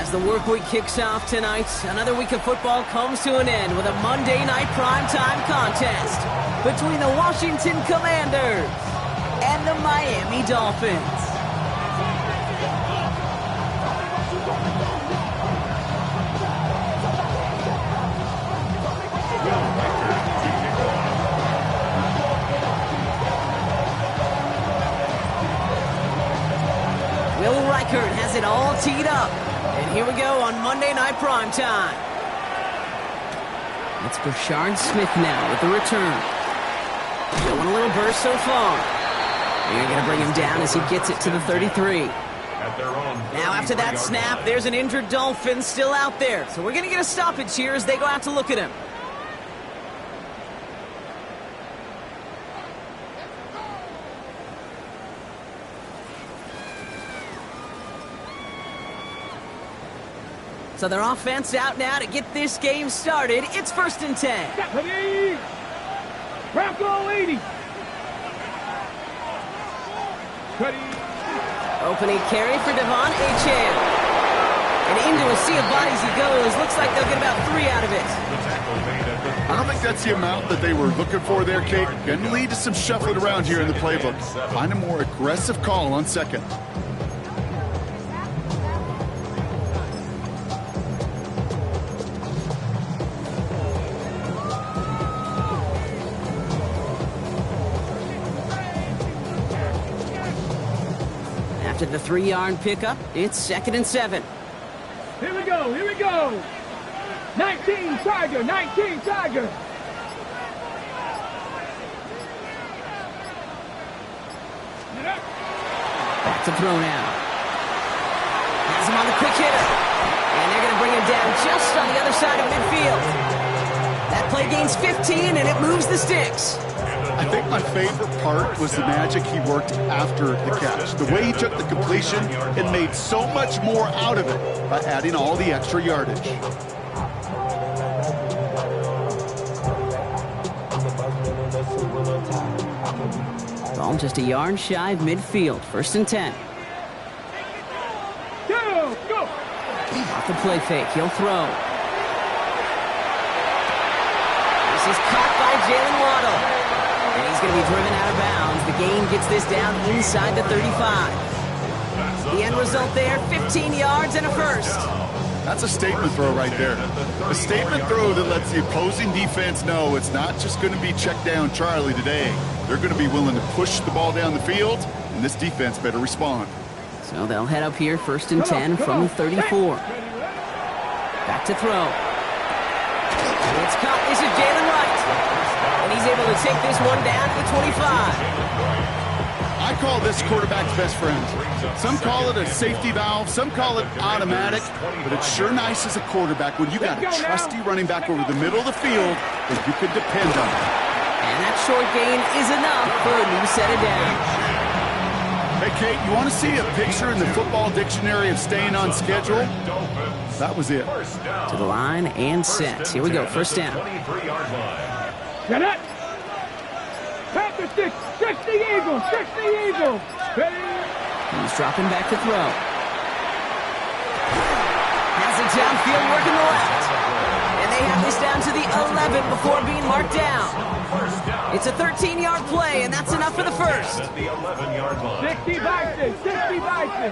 As the work week kicks off tonight, another week of football comes to an end with a Monday night primetime contest between the Washington Commanders and the Miami Dolphins. Has it all teed up. And here we go on Monday Night Primetime. It's Brashard Smith now with the return. Showing a little burst so far. They're going to bring him down as he gets it to the 33. Now after that snap, there's an injured Dolphin still out there. So we're going to get a stoppage here as they go out to look at him. So their offense out now to get this game started. It's 1st and 10. Bronco 80. Opening carry for Devon Achane. And into a sea of bodies he goes. Looks like they'll get about 3 out of it. I don't think that's the amount that they were looking for there, Kate. Going to lead to some shuffling around here in the playbook. Find a more aggressive call on second. After the 3-yard pickup, it's 2nd and 7. Here we go, here we go. 19 Tiger, 19 Tiger. Back to throw now. Has him on the quick hitter. And they're going to bring him down just on the other side of midfield. That play gains 15 and it moves the sticks. I think my favorite part was the magic he worked after the catch. The way he took the completion and made so much more out of it by adding all the extra yardage. Ball just a yard shy of midfield. 1st and 10. Go! Off the play fake. He'll throw. This is caught by Jalen Waddle. And he's going to be driven out of bounds. The gain gets this down inside the 35. The end result there, 15 yards and a first. That's a statement throw right there. A statement throw that lets the opposing defense know it's not just going to be check down Charlie today. They're going to be willing to push the ball down the field, and this defense better respond. So they'll head up here 1st and 10 from the 34. Back to throw. It's caught. This is Jalen Wright. And he's able to take this one down to the 25. I call this quarterback's best friend. Some call it a safety valve, some call it automatic, but it's sure nice as a quarterback when you got a trusty running back over the middle of the field that you can depend on. And that short gain is enough for a new set of downs. Hey, Kate, you want to see a picture in the football dictionary of staying on schedule? That was it. To the line and set. Here we go, 1st down. Get it! Panther 6 the Eagles, 6 the Eagles. He's dropping back to throw. Has it downfield working the left. And they have this down to the 11 before being marked down. It's a 13-yard play, and that's enough for the first. 60 Bison, 60 Bison.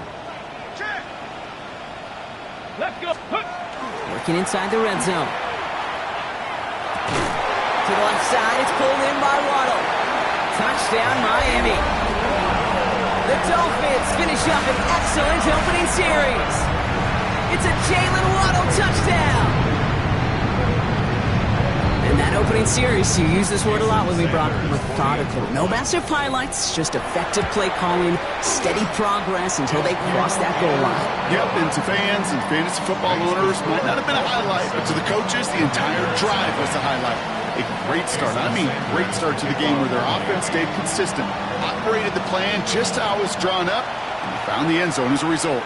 Let's go. Working inside the red zone. To the left side, it's pulled in by Waddle. Touchdown, Miami. The Dolphins finish up an excellent opening series. It's a Jalen Waddle touchdown. And that opening series, you use this word a lot with me, Brock, methodical. No massive highlights, just effective play calling, steady progress until they cross that goal line. Yep, and to fans and fantasy football owners, might not have been a highlight, but to the coaches, the entire drive was the highlight. A great start, great start to the game where their offense stayed consistent, operated the plan just how it was drawn up, and found the end zone as a result.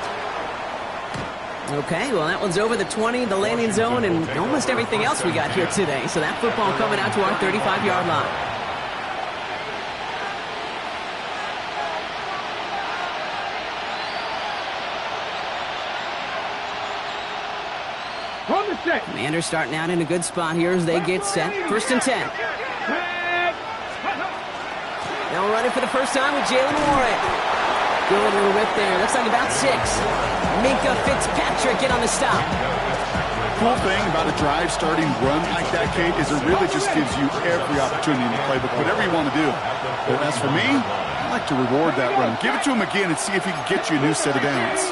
Okay, well, that one's over the 20, the landing zone, and almost everything else we got here today. So that football coming out to our 35-yard line. On the set. Commanders starting out in a good spot here as they get set. 1st and 10. They'll run it for the first time with Jalen Warren. Good little rip there. Looks like about 6. Minka Fitzpatrick in on the stop. Cool thing about a drive starting run like that, Kate, is it really just gives you every opportunity in the playbook, whatever you want to do. But as for me, I like to reward that run. Give it to him again and see if he can get you a new set of downs.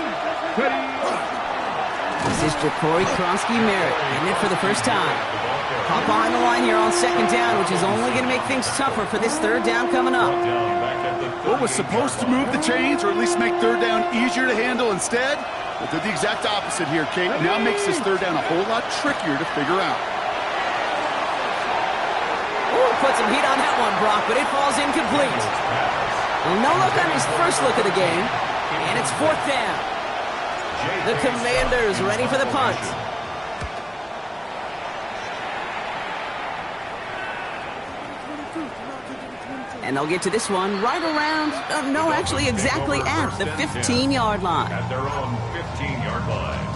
This is Ja'Cory Kronsky-Merritt getting it for the first time. Hop behind the line here on 2nd down, which is only going to make things tougher for this 3rd down coming up. What was supposed to move the chains, or at least make 3rd down easier to handle instead? Well, did the exact opposite here, Kate. Now makes this 3rd down a whole lot trickier to figure out. Ooh, put some heat on that one, Brock, but it falls incomplete. Well, no look on his first look of the game, and it's 4th down. The Commanders ready for the punt. And they'll get to this one right around, no, actually exactly at the 15-yard line. At their own 15-yard line.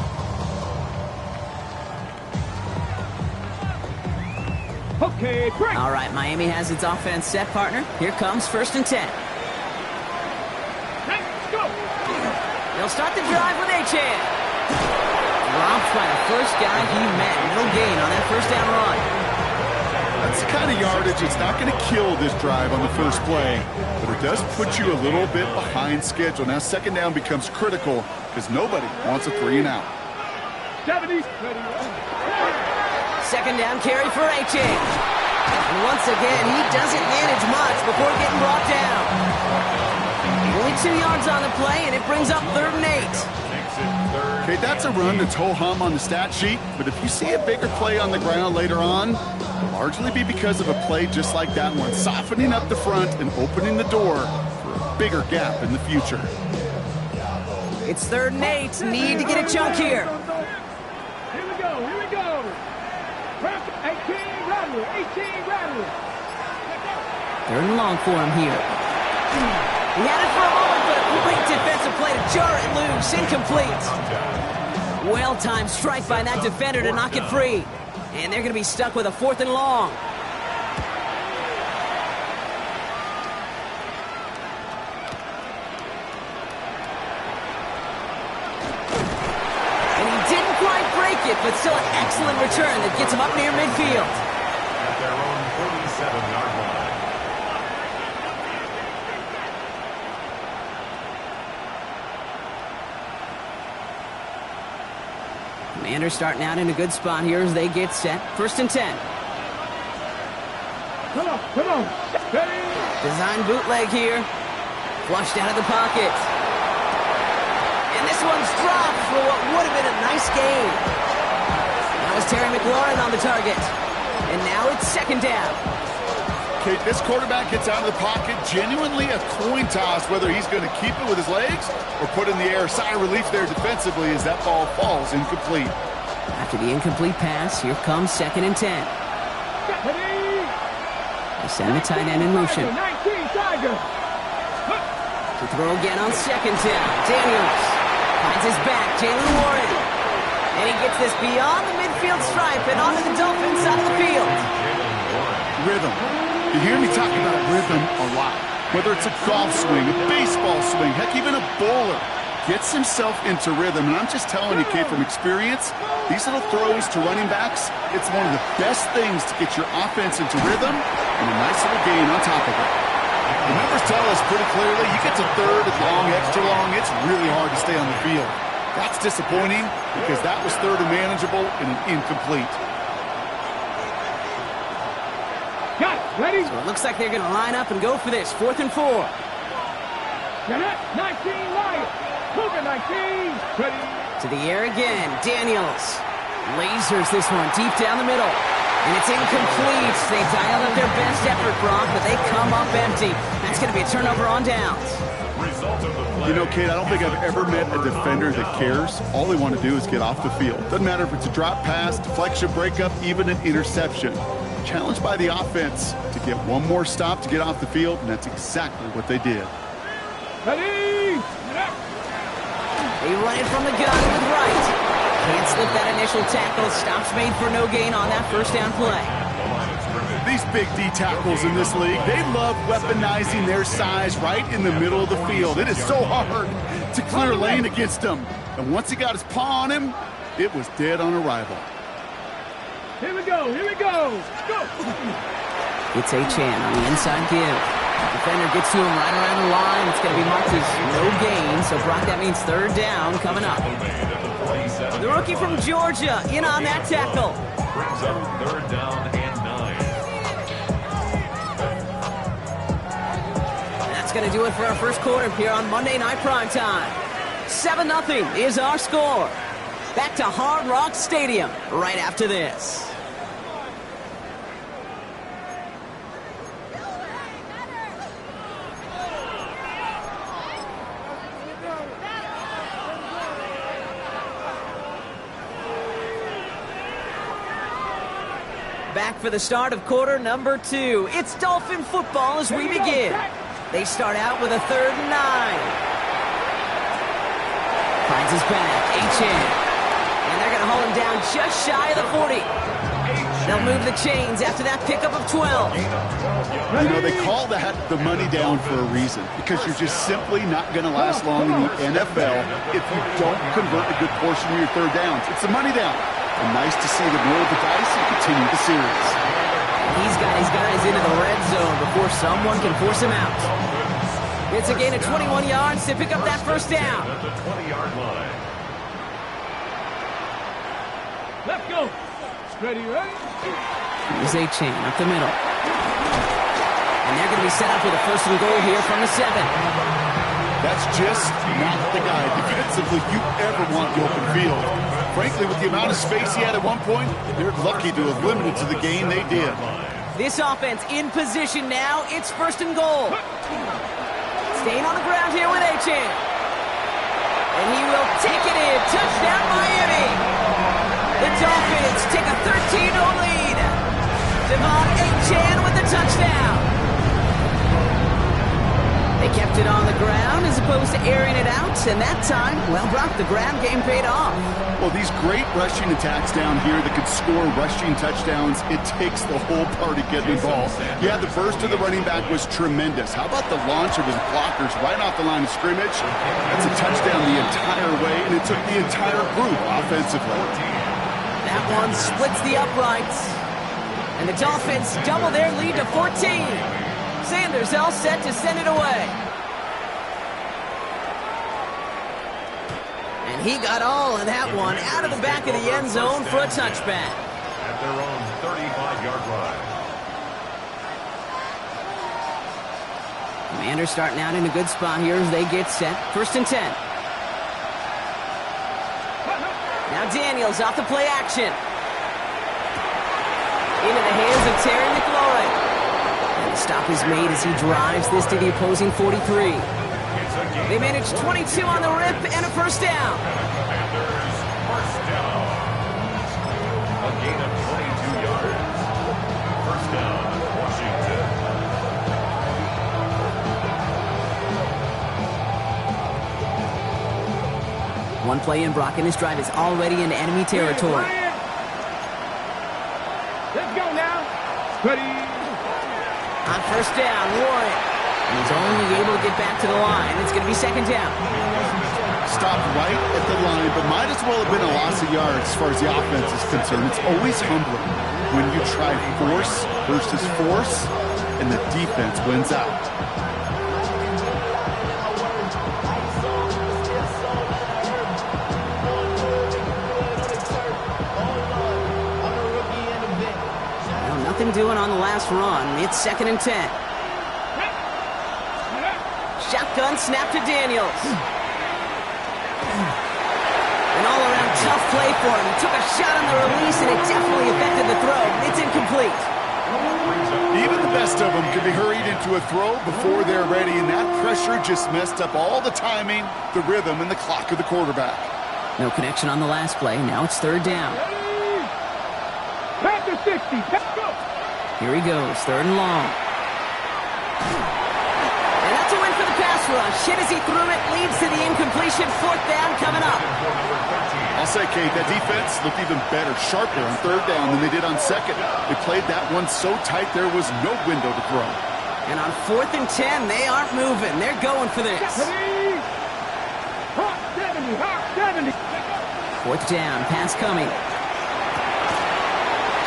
Okay, break. All right, Miami has its offense set, partner. Here comes 1st and 10. Let's go. They'll start the drive with Achane. Dropped by the first guy he met. No gain on that 1st down run. That's the kind of yardage that's not going to kill this drive on the first play, but it does put you a little bit behind schedule. Now 2nd down becomes critical because nobody wants a 3 and out. 70. 2nd down carry for Achane. And once again, he doesn't manage much before getting brought down. Only 2 yards on the play, and it brings up 3rd and 8. Okay, that's a run that's ho-hum on the stat sheet, but if you see a bigger play on the ground later on, it'll largely be because of a play just like that one, softening up the front and opening the door for a bigger gap in the future. It's 3rd and 8. Need to get a chunk here. Here we go. 18 Rattler. 18 Rattler. 3rd and long for him here. He had it for a moment, but a great defensive play to jar it loose. Incomplete. Well-timed strike by that defender to knock it free. And they're going to be stuck with a 4th and long. And he didn't quite break it, but still an excellent return that gets him up near midfield. At their own 47-yard line. Commanders starting out in a good spot here as they get set. 1st and 10. Come on. Ready. Design bootleg here. Flushed out of the pocket. And this one's dropped for what would have been a nice gain. That was Terry McLaurin on the target. And now it's 2nd down. Okay, this quarterback gets out of the pocket, genuinely a coin toss whether he's going to keep it with his legs or put it in the air. Sigh of relief there defensively as that ball falls incomplete. After the incomplete pass, here comes 2nd and 10. They send the tight end in motion. 19 Tiger. To throw again on 2nd down. Daniels finds his back. Jalen Warren. And he gets this beyond the midfield stripe and onto the Dolphins side of the field. Rhythm. You hear me talk about rhythm a lot. Whether it's a golf swing, a baseball swing, heck, even a bowler gets himself into rhythm. And I'm just telling you, Kate, from experience, these little throws to running backs, it's one of the best things to get your offense into rhythm and a nice little gain on top of it. The numbers tell us pretty clearly, you get to 3rd and long, extra long, it's really hard to stay on the field. That's disappointing because that was 3rd and manageable and an incomplete. Got it. Ready. So it looks like they're going to line up and go for this. 4th and 4. Get it. 19 Lions. Move it, 19. Ready. To the air again. Daniels lasers this one deep down the middle. And it's incomplete. They dialed up their best effort, Brock, but they come up empty. That's going to be a turnover on downs. You know, Kate, I don't think I've ever met a defender that cares. All they want to do is get off the field. Doesn't matter if it's a drop pass, deflection, breakup, even an interception. Challenged by the offense to get one more stop to get off the field, and that's exactly what they did. Ready. They run it from the gun with right. Can't slip that initial tackle. Stops made for no gain on that first down play. These big D tackles in this league, they love weaponizing their size right in the middle of the field. It is so hard to clear lane against them. And once he got his paw on him, it was dead on arrival. Here we go, here we go. Go. It's Achane on the inside give. Defender gets to him right around the line. It's going to be marked as no gain. So, Brock, that means third down coming up. The rookie from Georgia in on that tackle. Brings up third down and 9. That's going to do it for our first quarter here on Monday Night Primetime. 7-0 is our score. Back to Hard Rock Stadium right after this. Back for the start of quarter number 2. It's Dolphin football as we begin. They start out with a 3rd and 9. Finds his back, Achane. And they're going to hold him down just shy of the 40. They'll move the chains after that pickup of 12. You know, they call that the money down for a reason, because you're just simply not going to last long in the NFL if you don't convert a good portion of your third downs. It's the money down. And nice to see them roll the dice and continue the series. He's got his guys into the red zone before someone can force him out. It's a gain of 21 yards to pick up that first down. At the 20-yard line. Let's go. Ready, ready? Here's Achane up the middle. And they're going to be set up with a 1st and goal here from the 7. That's just not the guy defensively you ever want the open field. Frankly, with the amount of space he had at one point, they're lucky to have limited to the game they did. This offense in position now. It's 1st and goal. Staying on the ground here with Achane. And he will take it in. Touchdown, Miami. The Dolphins take a 13-0 lead. Devon Achane with the touchdown. They kept it on the ground as opposed to airing it out, and that time, well, Brock, the ground game paid off. Well, these great rushing attacks down here that could score rushing touchdowns, it takes the whole party getting involved. Yeah, the burst of the running back was tremendous. How about the launch of his blockers right off the line of scrimmage? That's a touchdown the entire way, and it took the entire group offensively. That one splits the uprights, and the Dolphins double their lead to 14. Sanders all set to send it away. And he got all of that one out of the back of the end zone for a touchback. At their own 35-yard line. Commanders starting out in a good spot here as they get set. 1st and 10. Now Daniels off the play action. Into the hands of Terry McLaurin. Stop is made as he drives this to the opposing 43. They manage 22 on the rip and a 1st down. First down. A gain of 22 yards. 1st down, Washington. One play in, Brock, and his drive is already into enemy territory. Let's go now. Ready. On 1st down, Warren. And he's only able to get back to the line. It's going to be 2nd down. Stopped right at the line, but might as well have been a loss of yards as far as the offense is concerned. It's always humbling when you try force versus force, and the defense wins out. Nothing doing on the last run. It's 2nd and 10. Shotgun snap to Daniels. An all-around tough play for him. He took a shot on the release, and it definitely affected the throw. It's incomplete. Even the best of them can be hurried into a throw before they're ready, and that pressure just messed up all the timing, the rhythm, and the clock of the quarterback. No connection on the last play. Now it's 3rd down. Back to 60. Let's go. Here he goes, 3rd and long. And that's a win for the pass rush. Hit as he threw it, leads to the incompletion. 4th down coming up. I'll say, Kate, that defense looked even better, sharper on third down than they did on second. They played that one so tight there was no window to throw. And on 4th and 10, they aren't moving. They're going for this. Hot 70, hot 70. 4th down, pass coming.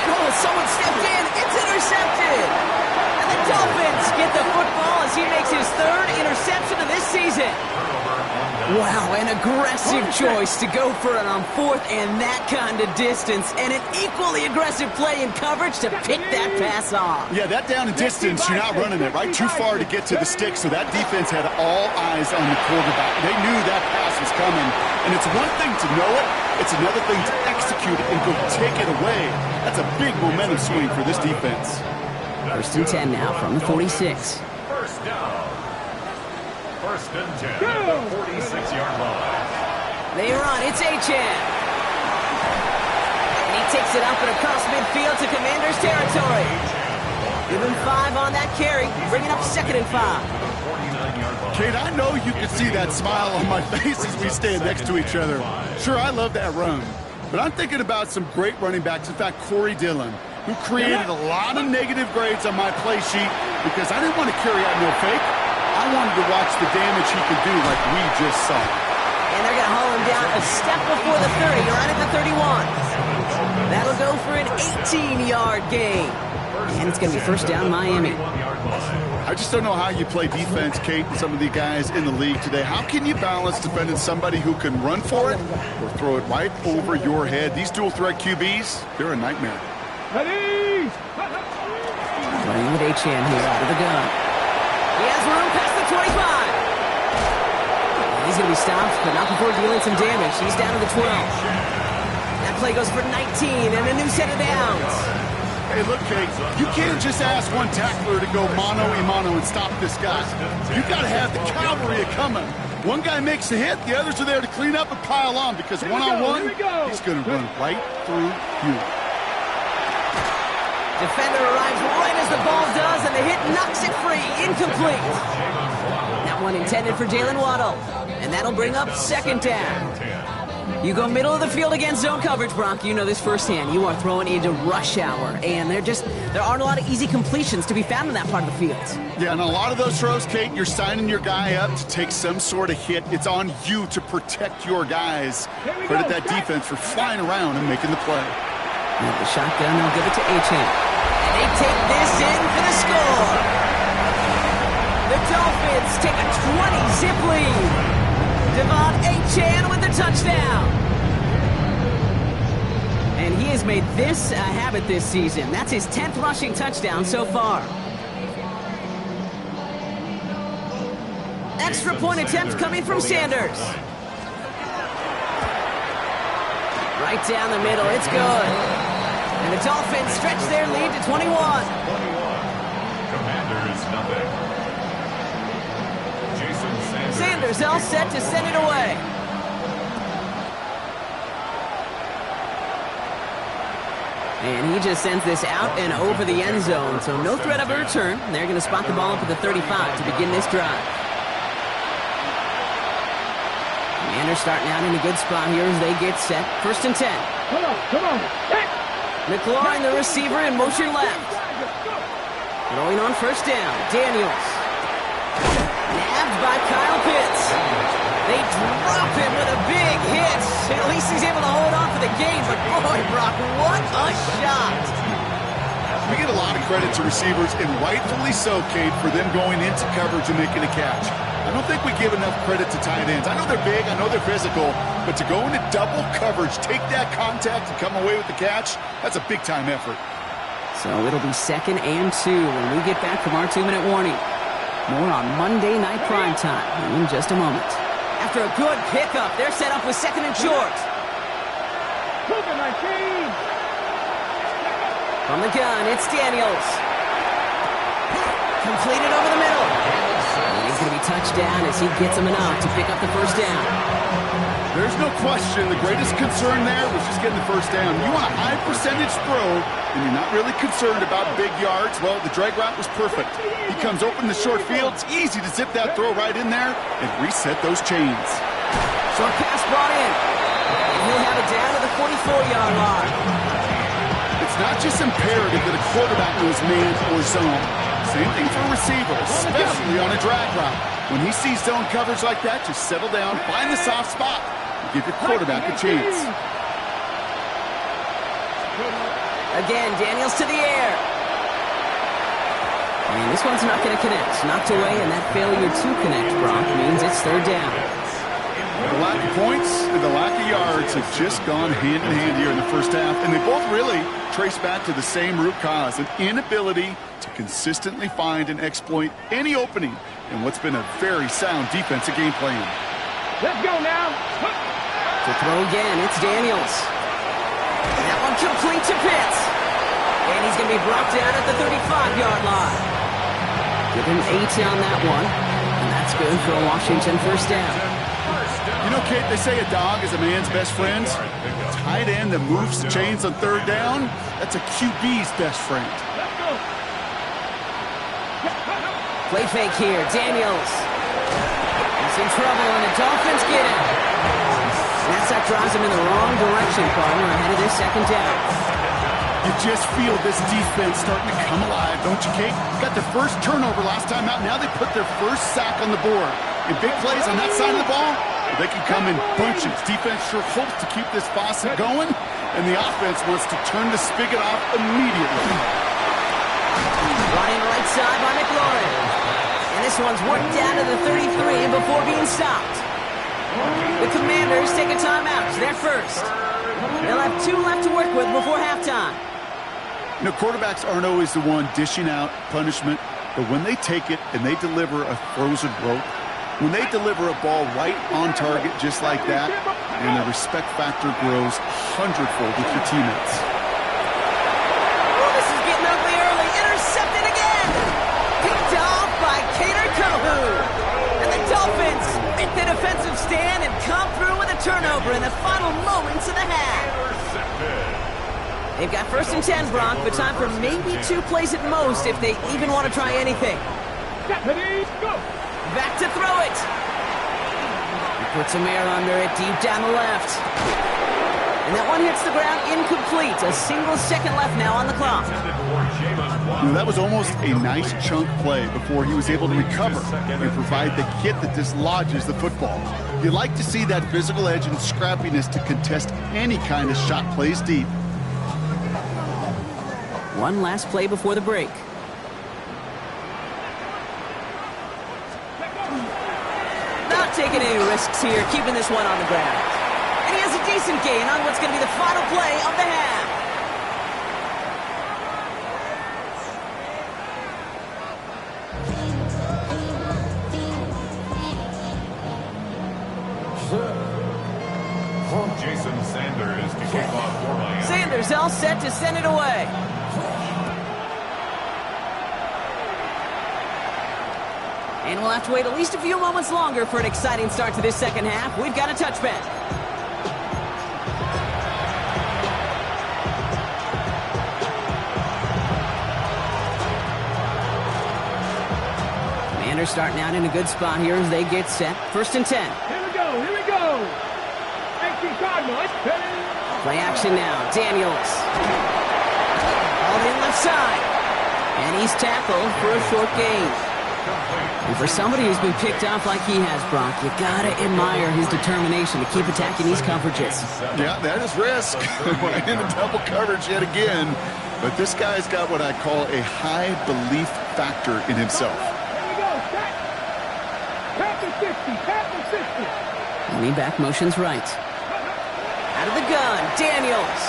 Oh, someone stepped in. It's intercepted. And the Dolphins get the football as he makes his 3rd interception of this season. Wow, an aggressive choice to go for it on 4th and that kind of distance, and an equally aggressive play in coverage to pick that pass off. Yeah, that down and distance, you're not running it, right? Too far to get to the stick, so that defense had all eyes on the quarterback. They knew that pass was coming, and it's one thing to know it, it's another thing to execute it and go take it away. That's a big momentum swing for this defense. 1st and 10 now from the 46. First down. 1st and 10 at the 46-yard line. They run. It's Achane. And he takes it up and across midfield to Commander's territory. Give him 5 on that carry. Bringing up 2nd and 5. Kate, I know you can see that smile on my face as we stand next to each other. Sure, I love that run. But I'm thinking about some great running backs. In fact, Corey Dillon, who created a lot of negative grades on my play sheet because I didn't want to carry out no fake. I wanted to watch the damage he could do like we just saw. And they're going to haul him down a step before the 30, right at the 31. That'll go for an 18-yard gain. And it's going to be 1st down Miami. I just don't know how you play defense, Kate, and some of the guys in the league today. How can you balance defending somebody who can run for it or throw it right over your head? These dual-threat QBs, they're a nightmare. Ready? Playing with Achane here out of the gun. He has room past the 25. He's going to be stopped, but not before dealing some damage. He's down to the 12. That play goes for 19 and a new set of downs. Hey, look, Kate, you can't just ask one tackler to go mano-a-mano and stop this guy. You got to have the cavalry coming. One guy makes a hit, the others are there to clean up and pile on because one-on-one, he's going to run right through you. Defender arrives right as the ball does, and the hit knocks it free. Incomplete. That one intended for Jalen Waddle, and that'll bring up 2nd down. You go middle of the field against zone coverage, Brock. You know this firsthand. You are throwing into rush hour, and there aren't a lot of easy completions to be found in that part of the field. Yeah, and a lot of those throws, Kate, you're signing your guy up to take some sort of hit. It's on you to protect your guys. Credit that defense for flying around and making the play. With the shotgun, they'll give it to Achane. And they take this in for the score. The Dolphins take a 20-zip lead. Devon Achane with the touchdown. And he has made this a habit this season. That's his 10th rushing touchdown so far. Extra point attempt coming from Sanders. Right down the middle. It's good. And the Dolphins stretch their lead to 21. Commanders, nothing. Jason Sanders all set to send it away. And he just sends this out and over the end zone. So no threat of a return. They're going to spot the ball up at the 35 to begin this drive. Commanders starting out in a good spot here as they get set. 1st and 10. Come on. McLaurin, the receiver, in motion left. Throwing on 1st down. Daniels. Nabbed by Kyle Pitts. They drop him with a big hit. At least he's able to hold on for the game. But boy, Brock, what a shot. We get a lot of credit to receivers, and rightfully so, Kate, for them going into coverage and making a catch. I don't think we give enough credit to tight ends. I know they're big, I know they're physical, but to go into double coverage, take that contact, and come away with the catch, that's a big-time effort. So it'll be 2nd and 2 when we get back from our 2-minute warning. More on Monday Night Primetime in just a moment. After a good pickup, they're set up with 2nd and short. From the gun, it's Daniels. Completed over the middle. And he's going to be touched down as he gets him enough to pick up the 1st down. There's no question the greatest concern there was just getting the 1st down. You want a high percentage throw, and you're not really concerned about big yards. Well, the drag route was perfect. He comes open the short field. It's easy to zip that throw right in there and reset those chains. Short pass brought in. he'll have it down to the 44-yard line. It's not just imperative that a quarterback knows man or zone. Same thing for a receiver, especially on a drag route. When he sees zone coverage like that, just settle down, find the soft spot, and give your quarterback a chance. Again, Daniels to the air. And this one's not going to connect. Knocked away, and that failure to connect, Brock, means it's third down. The lack of points and the lack of yards have just gone hand in hand here in the first half, and they both really trace back to the same root cause, an inability to consistently find and exploit any opening in what's been a very sound defensive game plan. Let's go now. To throw again, it's Daniels. And that one complete to Pitts. And he's going to be brought down at the 35-yard line. Give him 8 on that one, and that's good for a Washington first down. You know, Kate, they say a dog is a man's best friend. Tight end that moves the chains on third down, that's a QB's best friend. Play fake here, Daniels. He's in trouble, and the Dolphins get him. And that drives him in the wrong direction, partner, ahead of their second down. You just feel this defense starting to come alive, don't you, Kate? Got their first turnover last time out. Now they put their first sack on the board. In big plays on that side of the ball, they can come in bunches. Defense sure hopes to keep this faucet going, and the offense wants to turn the spigot off immediately. Running right side by McLaurin. And this one's worked down to the 33 before being stopped. The Commanders take a timeout. They're first. They'll have 2 left to work with before halftime. You know, quarterbacks aren't always the one dishing out punishment, but when they take it and they deliver a frozen rope, when they deliver a ball right on target just like that, and the respect factor grows 100-fold with your teammates. Oh, this is getting ugly early. Intercepted again. Picked off by Cater Kohu. And the Dolphins make the defensive stand and come through with a turnover in the final moments of the half. They've got first and 10, Brock, but time for maybe 2 plays at most if they even want to try anything. Back to throw it. He puts some air under it, deep down the left. And that one hits the ground incomplete. A single second left now on the clock. You know, that was almost a nice chunk play before he was able to recover and provide the hit that dislodges the football. You like to see that physical edge and scrappiness to contest any kind of shot plays deep. One last play before the break. Not taking any risks here, keeping this one on the ground. And he has a decent gain on what's going to be the final play of the half. Jason Sanders to kick off for Miami. Sanders all set to send it away. And we'll have to wait at least a few moments longer for an exciting start to this second half. We've got a touchback. Commanders starting out in a good spot here as they get set. First and 10. Here we go, here we go. 18 Cardinals. Play action now. Daniels. All in left side. And he's tackled for a short gain. And for somebody who's been picked off like he has, Brock, you gotta admire his determination to keep attacking these coverages. Yeah, that is risk. Right into double coverage yet again. But this guy's got what I call a high belief factor in himself. Here we go, set. Tap and 50. Lean back motion's right. Out of the gun, Daniels.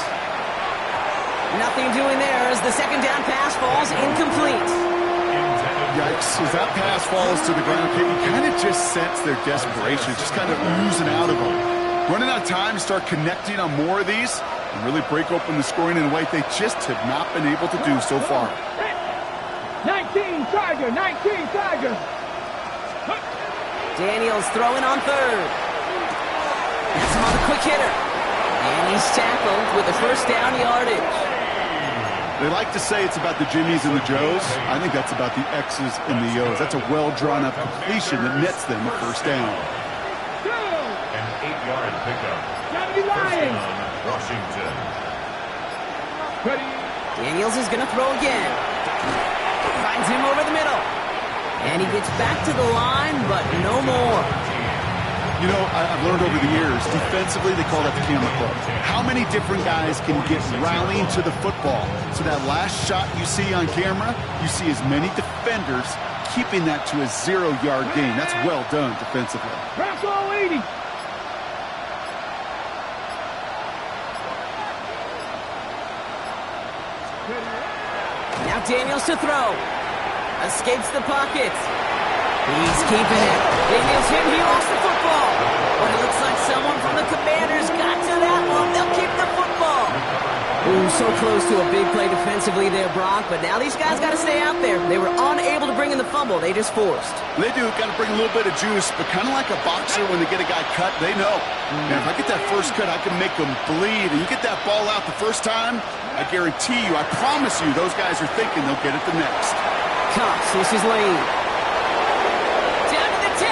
Nothing doing there as the second down pass falls incomplete. Yikes, as that pass falls to the ground, you kind of just sense their desperation, just kind of oozing out of them. Running out of time to start connecting on more of these and really break open the scoring in a way they just have not been able to do so far. 19 Tiger. Daniels throwing on third. That's him on the quick hitter. And he's tackled with the first down yardage. They like to say it's about the Jimmies and the Joes. I think that's about the X's and the O's. That's a well-drawn-up completion that nets them a first down. An 8-yard 40-yard pickup. 70 First Lions. down, Washington. Ready. Daniels is going to throw again. Finds him over the middle. And he gets back to the line, but no more. You know, I've learned over the years, defensively, they call that the camera club. How many different guys can get rallying to the football? So that last shot you see on camera, you see as many defenders keeping that to a 0-yard gain. That's well done defensively. Press all 80. Now Daniels to throw. Escapes the pocket. He's keeping it. Daniels hit. He lost the football. But it looks like someone from the Commanders got to that one. They'll keep the football. Ooh, so close to a big play defensively there, Brock. But now these guys got to stay out there. They were unable to bring in the fumble. They just forced. They do. Got to bring a little bit of juice, but kind of like a boxer when they get a guy cut, they know. And if I get that first cut, I can make them bleed. And you get that ball out the first time, I guarantee you, I promise you, those guys are thinking they'll get it the next. Cox, this is Lane. Down to the 10.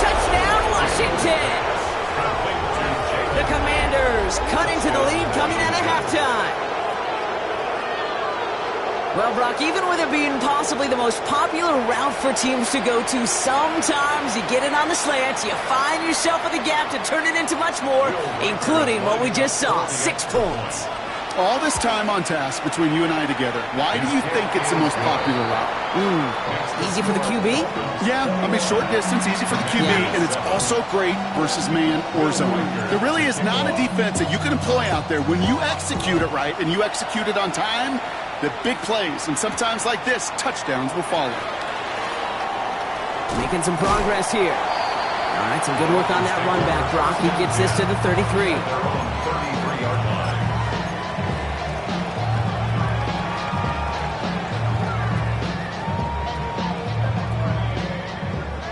Touchdown, Washington. The Commanders cut into the lead coming out of halftime. Well, Brock, even with it being possibly the most popular route for teams to go to, sometimes you get it on the slant, you find yourself in the gap to turn it into much more, including what we just saw, 6 points. All this time on task between you and I together, why do you think it's the most popular route? Easy for the QB? Yeah, I mean, short distance, easy for the QB, and it's also great versus man or zone. There really is not a defense that you can employ out there when you execute it right and you execute it on time, the big plays, and sometimes like this, touchdowns will follow. Making some progress here. All right, some good work on that run back, Brock. He gets this to the 33. 33-yard line.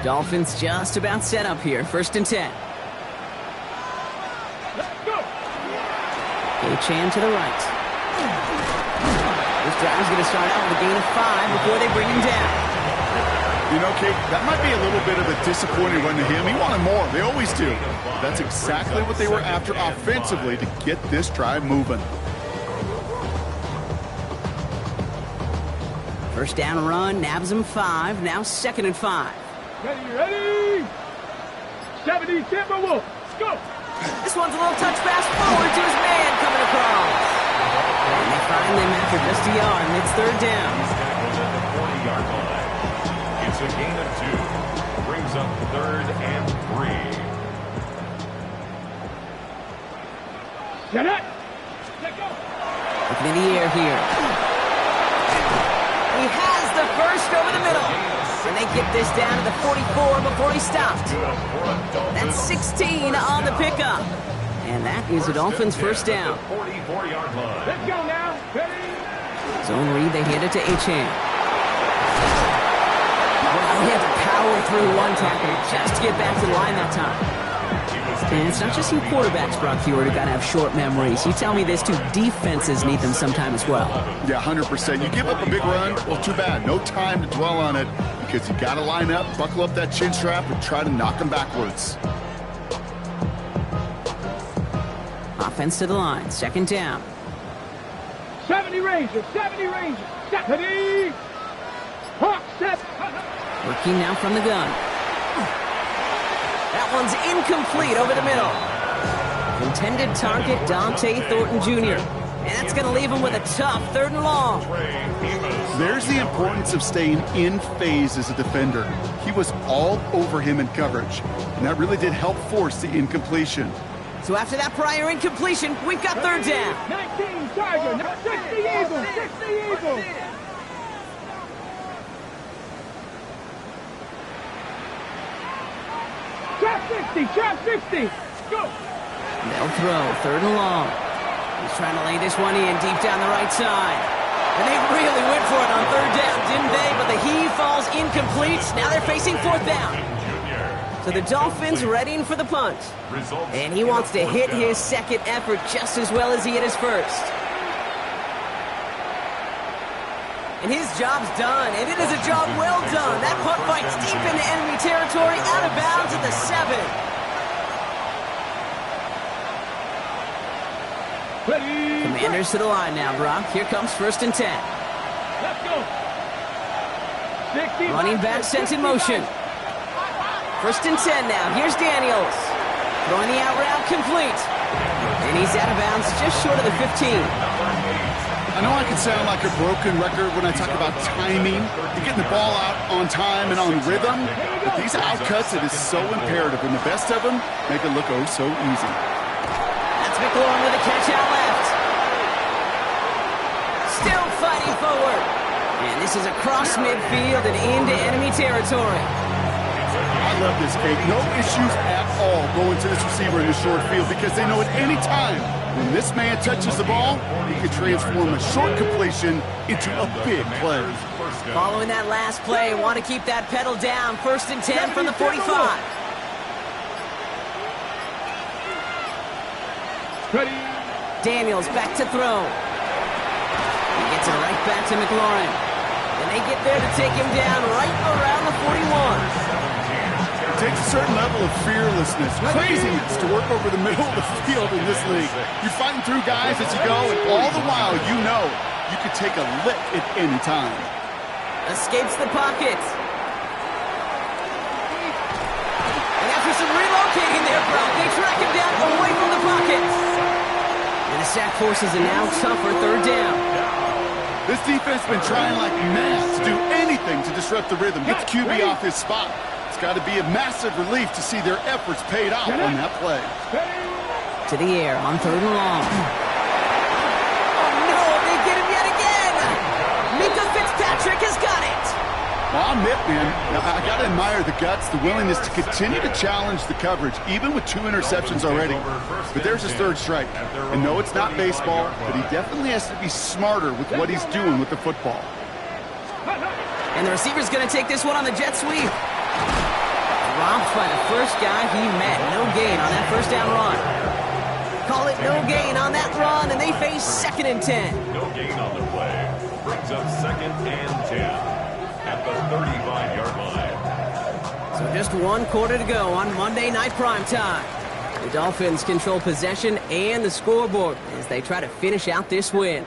Dolphins just about set up here. 1st and 10. Let's go. Achane to the right. This drive's going to start out with a gain of 5 before they bring him down. You know, Kate, that might be a little bit of a disappointing run to him. He wanted more. They always do. That's exactly what they were after offensively to get this drive moving. First down run, nabs him 5. Now 2nd and 5. Ready. 70 Timberwolves. Let's go. This one's a little touch pass forward to his man coming across. And they find him after just a yard, and it's 3rd down. He's tackled at the 40-yard line. It's a gain of 2. Brings up 3rd and 3. Set it. Let go. Looking in the air here. He has the first over the middle. And they get this down to the 44 before he stopped. That's 16 on the pickup. And that is the Dolphins' first down. 44-yard line. Let's go now. Ready. Zone read, they hand it to Achane. Well, he had to power through one tackle just to get back to the line that time. And it's not just you quarterbacks, Brock Huard, who got to have short memories. You tell me this too, defenses need them sometime as well. Yeah, 100%. You give up a big run, well, too bad. No time to dwell on it because you got to line up, buckle up that chin strap, and try to knock them backwards. Offense to the line, 2nd down. 70 Rangers. 70 Rangers. 70. Hawk set. Working now from the gun. That one's incomplete over the middle. Intended target, Dante Thornton Jr. And that's going to leave him with a tough 3rd and long. There's the importance of staying in phase as a defender. He was all over him in coverage, and that really did help force the incompletion. So after that prior incompletion, we've got 3rd down. 19 Tiger. 60 Eagles. 60 Eagles. Trap 60. Go. They'll throw, 3rd and long. He's trying to lay this one in deep down the right side. And they really went for it on 3rd down, didn't they? But the heave falls incomplete. Now they're facing 4th down. So the Dolphins readying for the punt. And he wants to hit his 2nd effort just as well as he hit his 1st. And his job's done, and it is a job well done. That punt fights deep into enemy territory, out of bounds at the 7. Ready. Commanders to the line now, Brock. Here comes 1st and 10. Let's go. 60 Running back sent in motion. 1st and 10 now. Here's Daniels. Throwing the out route complete. And he's out of bounds just short of the 15. I know I can sound like a broken record when I talk about timing and getting the ball out on time and on rhythm, but these outcuts, it is so imperative, and the best of them make it look oh so easy. That's McLaurin with a catch out left. Still fighting forward. And this is across midfield and into enemy territory. I love this, Kate. No issues at all going to this receiver in the short field because they know at any time when this man touches the ball, he can transform a short completion into a big play. Following that last play, want to keep that pedal down. 1st and 10 from the 45. Ready. Daniels back to throw. He gets it right back to McLaurin. And they get there to take him down right around the 41. It takes a certain level of fearlessness, craziness to work over the middle of the field in this league. You're fighting through guys as you go, and all the while you know you could take a lick at any time. Escapes the pocket. And after some relocating there, Brock, they track him down away from the pocket. And the sack forces a now tougher 3rd down. This defense has been trying like mad to do anything to disrupt the rhythm, get the QB off his spot. It's got to be a massive relief to see their efforts paid off on that play. To the air on 3rd and long. Oh no, they get him yet again! Minka Fitzpatrick has got it! Well, I'll admit, man, I got to admire the guts, the willingness to continue to challenge the coverage, even with 2 interceptions already. But there's his 3rd strike. And no, it's not baseball, but he definitely has to be smarter with what he's doing with the football. And the receiver's going to take this one on the jet sweep. Robbed by the first guy he met. No gain on that 1st down run. Call it no gain on that run, and they face 2nd and 10. No gain on the play. Brings up 2nd and 10 at the 35-yard line. So just 1 quarter to go on Monday Night Primetime. The Dolphins control possession and the scoreboard as they try to finish out this win.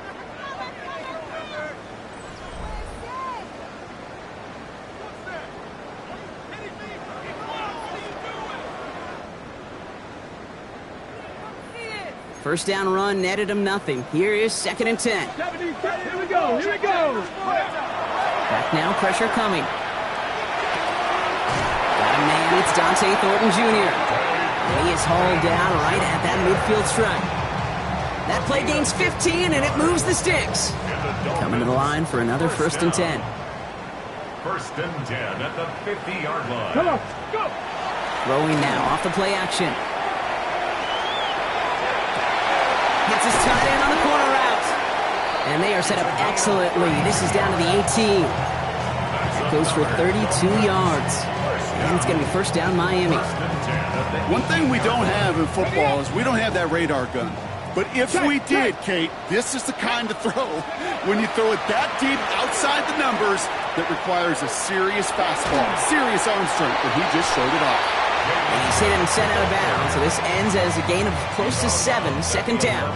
First down run netted him nothing. Here is 2nd and 10. 70, here we go, here we go. Back now, pressure coming. Got a man, it's Dante Thornton Jr. And he is hauled down right at that midfield stripe. That play gains 15, and it moves the sticks. Coming to the line for another 1st and 10. 1st and 10 at the 50-yard line. Come on, go. Throwing now off the play action. Gets his tight end on the corner route. And they are set up excellently. This is down to the 18. That goes for 32 yards. And it's going to be 1st down Miami. One thing we don't have in football is we don't have that radar gun. But if we did, Kate, this is the kind of throw when you throw it that deep outside the numbers that requires a serious fastball, serious arm strength, and he just showed it off. And he's hit and sent out of bounds, so this ends as a gain of close to 7, 2nd down.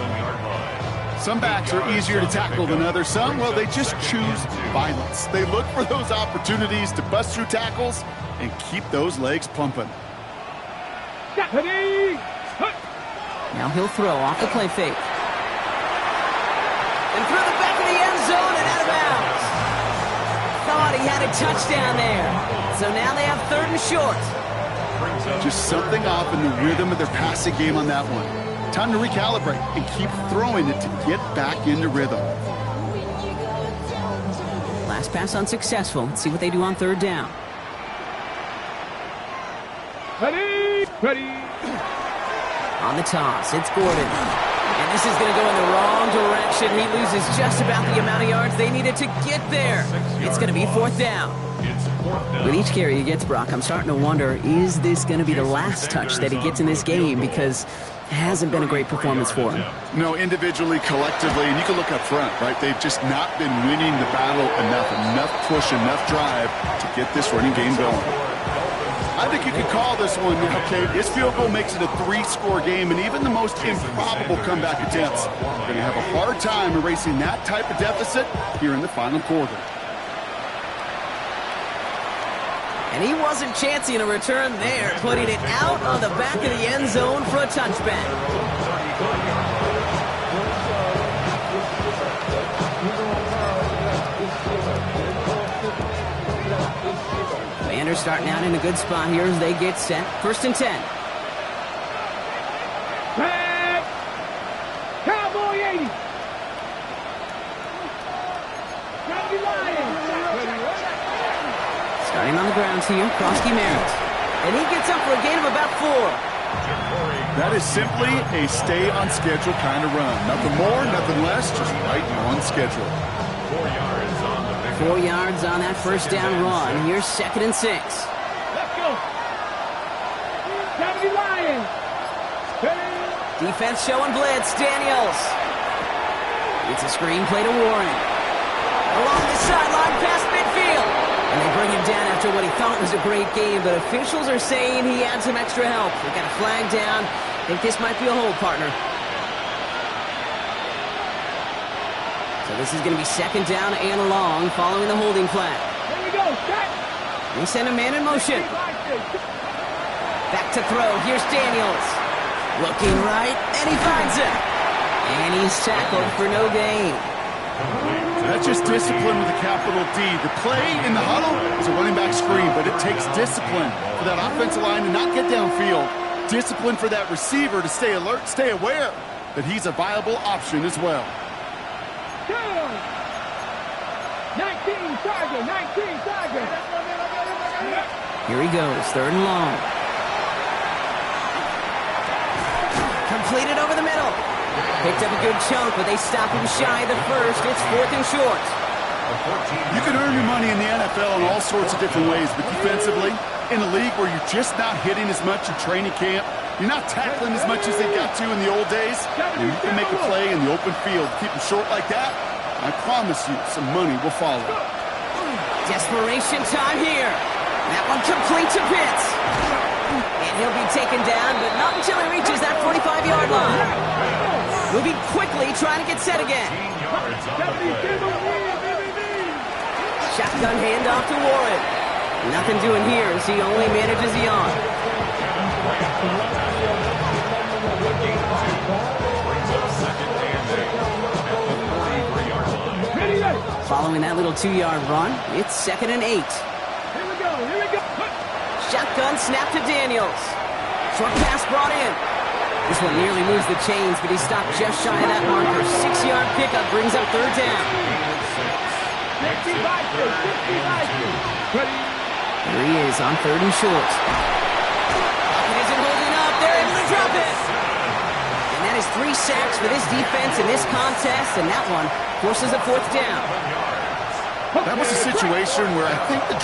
Some backs are easier to tackle than others. Some, well, they just choose violence. They look for those opportunities to bust through tackles and keep those legs pumping. Now he'll throw off the play fake. And through the back of the end zone and out of bounds. Thought he had a touchdown there. So now they have 3rd and short. Just something off in the rhythm of their passing game on that one. Time to recalibrate and keep throwing it to get back into rhythm. Last pass unsuccessful. Let's see what they do on 3rd down. Ready. On the toss, it's Gordon. And this is going to go in the wrong direction. He loses just about the amount of yards they needed to get there. It's going to be 4th down. With each carry he gets, Brock, I'm starting to wonder, is this going to be the last touch that he gets in this game? Because it hasn't been a great performance for him. No, individually, collectively, and you can look up front, right? They've just not been winning the battle enough push, enough drive to get this running game going. I think you could call this one, okay? This field goal makes it a 3-score game, and even the most improbable comeback attempts are going to have a hard time erasing that type of deficit here in the final quarter. And he wasn't chancing a return there, putting it out on the back of the end zone for a touchback. Commanders starting out in a good spot here as they get set. 1st and 10. Back. Cowboy 80. Starting on the ground here, Krosky Merritt. And he gets up for a gain of about 4. That is simply a stay on schedule kind of run. Nothing more, nothing less, just right on schedule. 4 yards on that first down run. Here's 2nd and 6. Let's go. 70 Lions. Defense showing blitz. Daniels. It's a screen play to Warren. Along the sideline past midfield. And they bring him down after what he thought was a great game, but officials are saying he had some extra help. They got a flag down. I think this might be a hold, partner. So this is going to be 2nd down and long following the holding flag. Here we go. Set. They send a man in motion. Back to throw. Here's Daniels. Looking right, and he finds it. And he's tackled for no gain. That's just discipline with a capital D. The play in the huddle is a running back screen, but it takes discipline for that offensive line to not get downfield. Discipline for that receiver to stay alert, stay aware that he's a viable option as well. 19 Tiger, 19 Tiger. Here he goes, 3rd and long. Completed over the middle. Picked up a good chunk, but they stop him shy of the first. It's 4th and short. You can earn your money in the NFL in all sorts of different ways, but defensively, in a league where you're just not hitting as much in training camp, you're not tackling as much as they got to in the old days, and you can make a play in the open field. Keep them short like that, I promise you some money will follow. Desperation time here. That one complete to Pitts. And he'll be taken down, but not until he reaches that 45-yard line. Moving quickly, trying to get set again. Shotgun handoff to Warren. Nothing doing here as he only manages the arm. Following that little 2-yard run, it's 2nd and 8. Here we go, here we go. Shotgun snap to Daniels. Short pass brought in. This one nearly moves the chains, but he stopped just shy of that marker. 6-yard pickup brings up 3rd down. There he is on 3rd and short. Pocket isn't holding up. They're able to drop it. And that is 3 sacks for this defense in this contest, and that one forces a 4th down. That was a situation where I think the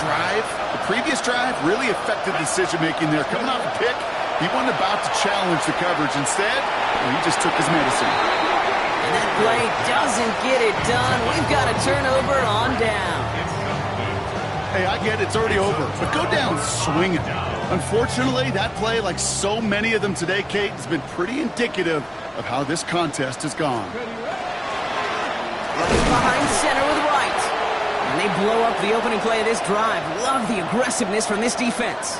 previous drive, really affected decision-making there. Coming off a pick, he wasn't about to challenge the coverage. Instead, he just took his medicine. And that play doesn't get it done. We've got a turnover on down. Hey, I get it. It's already over. But go down swinging. Unfortunately, that play, like so many of them today, Kate, has been pretty indicative of how this contest has gone. Running behind center with Wright. And they blow up the opening play of this drive. Love the aggressiveness from this defense.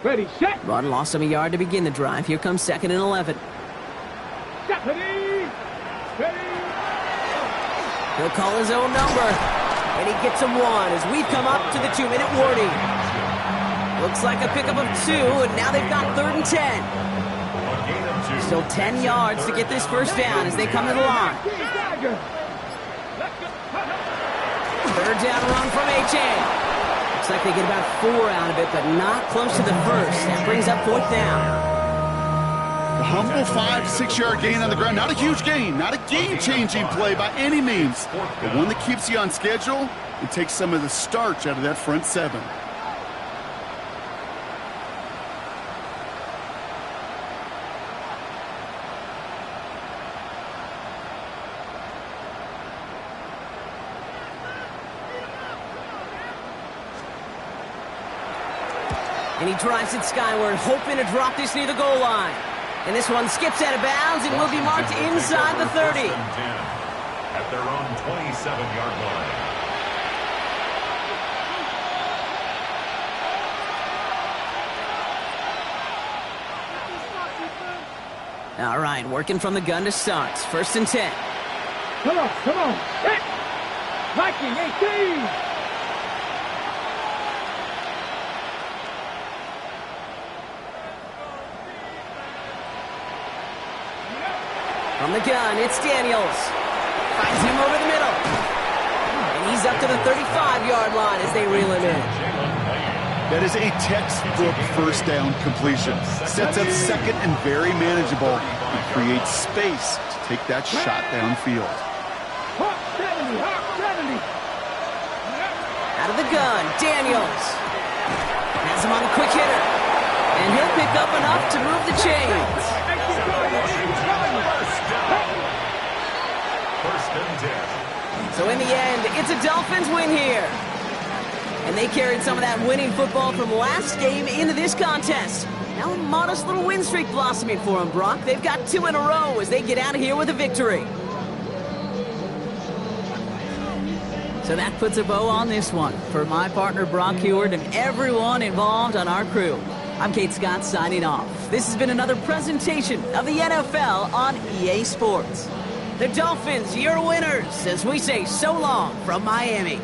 Ready, set. Run lost him a yard to begin the drive. Here comes 2nd and 11. Ready. Ready. He'll call his own number. And he gets him 1 as we've come up to the 2-minute warning. Looks like a pickup of 2, and now they've got 3rd and 10. Still 10 yards to get this first down as they come to the line. 3rd down run from H.A. Looks like they get about 4 out of it, but not close to the first. That brings up 4th down. The humble 5-6-yard gain on the ground. Not a huge gain, not a game-changing play by any means, but one that keeps you on schedule and takes some of the starch out of that front 7. And he drives it skyward, hoping to drop this near the goal line. And this one skips out of bounds and will be marked inside the 30. At their own 27-yard line. All right, working from the gun to start. 1st and 10. Come on, come on. Hit! Viking 18! From the gun, it's Daniels. Finds him over the middle. And he's up to the 35-yard line as they reel him in. That is a textbook first down completion. Sets up second and very manageable and creates space to take that shot downfield. Hawk 70, Hawk 70. Out of the gun, Daniels. Has him on a quick hitter. And he'll pick up enough to move the chains. First and 10. So in the end, it's a Dolphins win here. And they carried some of that winning football from last game into this contest. Now a modest little win streak blossoming for them, Brock. They've got 2 in a row as they get out of here with a victory. So that puts a bow on this one. For my partner, Brock Heward, and everyone involved on our crew, I'm Kate Scott signing off. This has been another presentation of the NFL on EA Sports. The Dolphins, your winners, as we say so long from Miami.